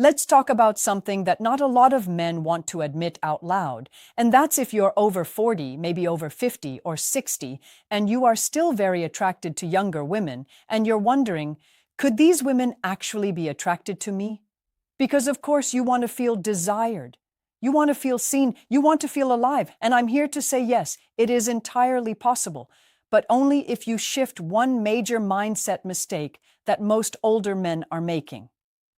Let's talk about something that not a lot of men want to admit out loud, and that's if you're over 40, maybe over 50 or 60, and you are still very attracted to younger women, and you're wondering, could these women actually be attracted to me? Because of course you want to feel desired. You want to feel seen, you want to feel alive, and I'm here to say yes, it is entirely possible, but only if you shift one major mindset mistake that most older men are making.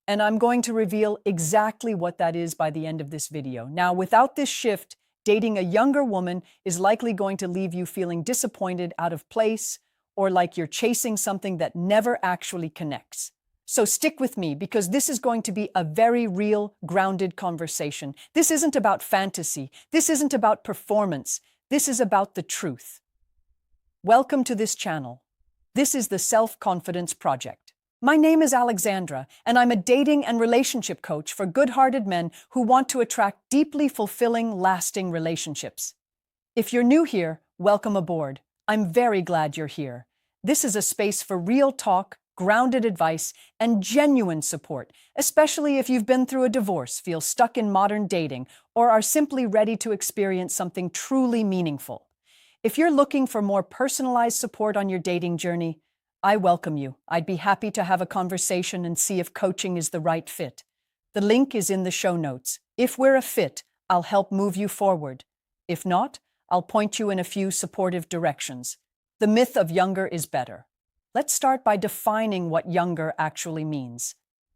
And I'm going to reveal exactly what that is by the end of this video. Now, without this shift, dating a younger woman is likely going to leave you feeling disappointed, out of place, or like you're chasing something that never actually connects. So stick with me because this is going to be a very real, grounded conversation. This isn't about fantasy. This isn't about performance. This is about the truth. Welcome to this channel. This is the Self-Confidence Project. My name is Alexandra, and I'm a dating and relationship coach for good-hearted men who want to attract deeply fulfilling, lasting relationships. If you're new here, welcome aboard. I'm very glad you're here. This is a space for real talk, grounded advice, and genuine support, especially if you've been through a divorce, feel stuck in modern dating, or are simply ready to experience something truly meaningful. If you're looking for more personalized support on your dating journey, I welcome you. I'd be happy to have a conversation and see if coaching is the right fit. The link is in the show notes. If we're a fit, I'll help move you forward. If not, I'll point you in a few supportive directions. The myth of younger is better. Let's start by defining what younger actually means.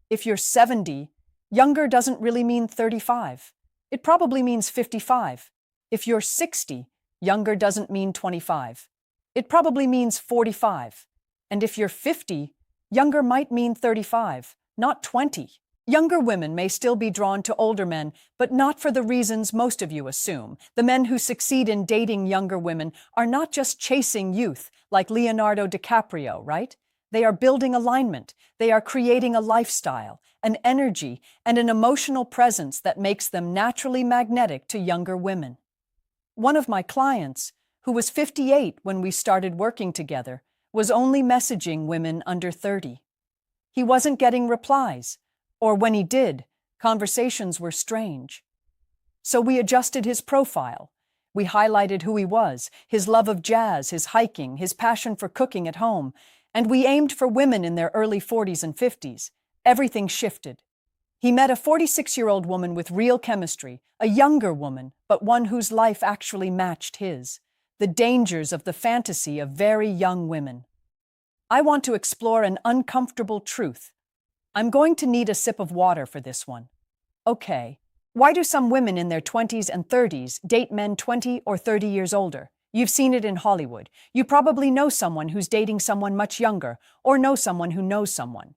If you're 70, younger doesn't really mean 35. It probably means 55. If you're 60, younger doesn't mean 25. It probably means 45. And if you're 50, younger might mean 35, not 20. Younger women may still be drawn to older men, but not for the reasons most of you assume. The men who succeed in dating younger women are not just chasing youth, like Leonardo DiCaprio, right? They are building alignment. They are creating a lifestyle, an energy, and an emotional presence that makes them naturally magnetic to younger women. One of my clients, who was 58 when we started working together, was only messaging women under 30. He wasn't getting replies, or when he did, conversations were strange. So we adjusted his profile. We highlighted who he was, his love of jazz, his hiking, his passion for cooking at home, and we aimed for women in their early 40s and 50s. Everything shifted. He met a 46-year-old woman with real chemistry, a younger woman, but one whose life actually matched his. The dangers of the fantasy of very young women. I want to explore an uncomfortable truth. I'm going to need a sip of water for this one. Okay, why do some women in their 20s and 30s date men 20 or 30 years older? You've seen it in Hollywood. You probably know someone who's dating someone much younger, or know someone who knows someone.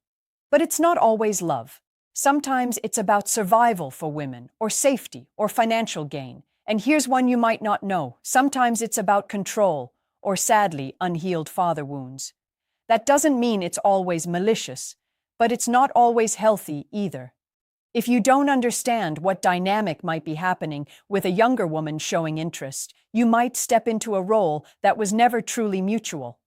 But it's not always love. Sometimes it's about survival for women, or safety, or financial gain. And here's one you might not know. Sometimes it's about control, or sadly, unhealed father wounds. That doesn't mean it's always malicious, but it's not always healthy either. If you don't understand what dynamic might be happening with a younger woman showing interest, you might step into a role that was never truly mutual.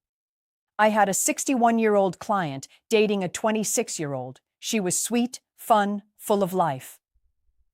I had a 61-year-old client dating a 26-year-old. She was sweet, fun, full of life.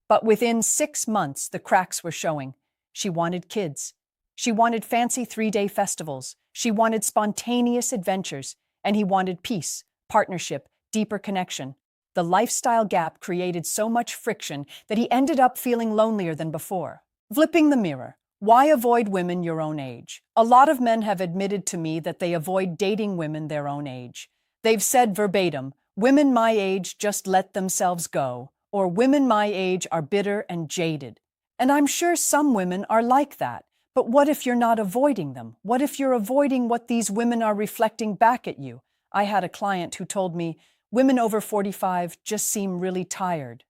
But within 6 months, the cracks were showing. She wanted kids. She wanted fancy 3-day festivals. She wanted spontaneous adventures. And he wanted peace, partnership, deeper connection. The lifestyle gap created so much friction that he ended up feeling lonelier than before. Flipping the mirror. Why avoid women your own age? A lot of men have admitted to me that they avoid dating women their own age. They've said verbatim, "Women my age just let themselves go," or "Women my age are bitter and jaded." And I'm sure some women are like that. But what if you're not avoiding them? What if you're avoiding what these women are reflecting back at you? I had a client who told me, "Women over 45 just seem really tired."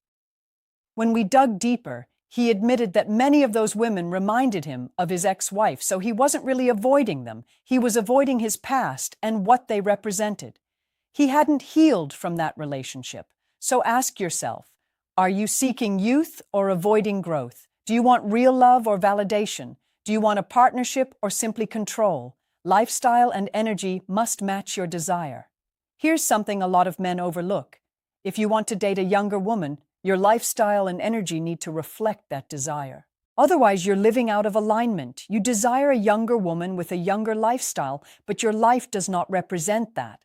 When we dug deeper, he admitted that many of those women reminded him of his ex-wife, so he wasn't really avoiding them. He was avoiding his past and what they represented. He hadn't healed from that relationship. So ask yourself, are you seeking youth or avoiding growth? Do you want real love or validation? Do you want a partnership or simply control? Lifestyle and energy must match your desire. Here's something a lot of men overlook. If you want to date a younger woman, Your lifestyle and energy need to reflect that desire. Otherwise, you're living out of alignment. You desire a younger woman with a younger lifestyle, but your life does not represent that.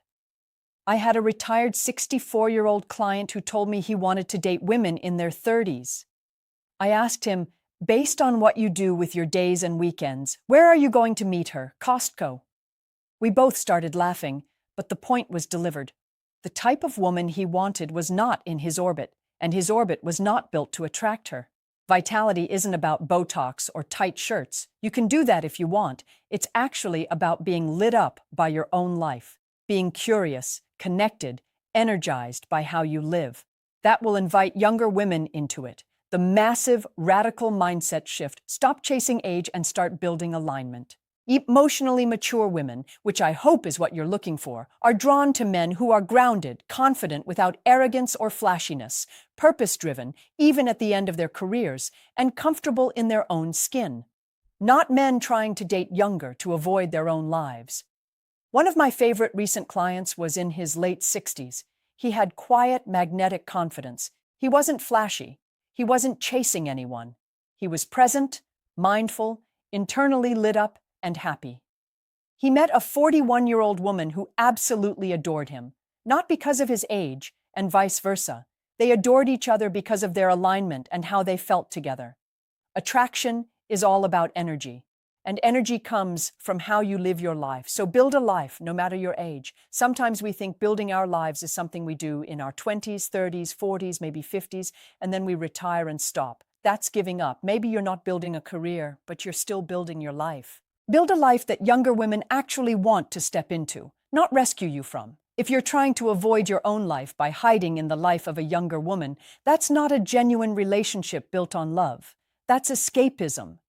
I had a retired 64-year-old client who told me he wanted to date women in their 30s. I asked him, based on what you do with your days and weekends, where are you going to meet her? Costco. We both started laughing, but the point was delivered. The type of woman he wanted was not in his orbit, and his orbit was not built to attract her. Vitality isn't about Botox or tight shirts. You can do that if you want. It's actually about being lit up by your own life, being curious, connected, energized by how you live. That will invite younger women into it. The massive, radical mindset shift. Stop chasing age and start building alignment. Emotionally mature women, which I hope is what you're looking for, are drawn to men who are grounded, confident without arrogance or flashiness, purpose-driven, even at the end of their careers, and comfortable in their own skin. Not men trying to date younger to avoid their own lives. One of my favorite recent clients was in his late 60s. He had quiet, magnetic confidence. He wasn't flashy. He wasn't chasing anyone. He was present, mindful, internally lit up, and happy. He met a 41-year-old woman who absolutely adored him, not because of his age, and vice versa. They adored each other because of their alignment and how they felt together. Attraction is all about energy, and energy comes from how you live your life. So build a life, no matter your age. Sometimes we think building our lives is something we do in our 20s, 30s, 40s, maybe 50s, and then we retire and stop. That's giving up. Maybe you're not building a career, but you're still building your life. Build a life that younger women actually want to step into, not rescue you from. If you're trying to avoid your own life by hiding in the life of a younger woman, that's not a genuine relationship built on love. That's escapism.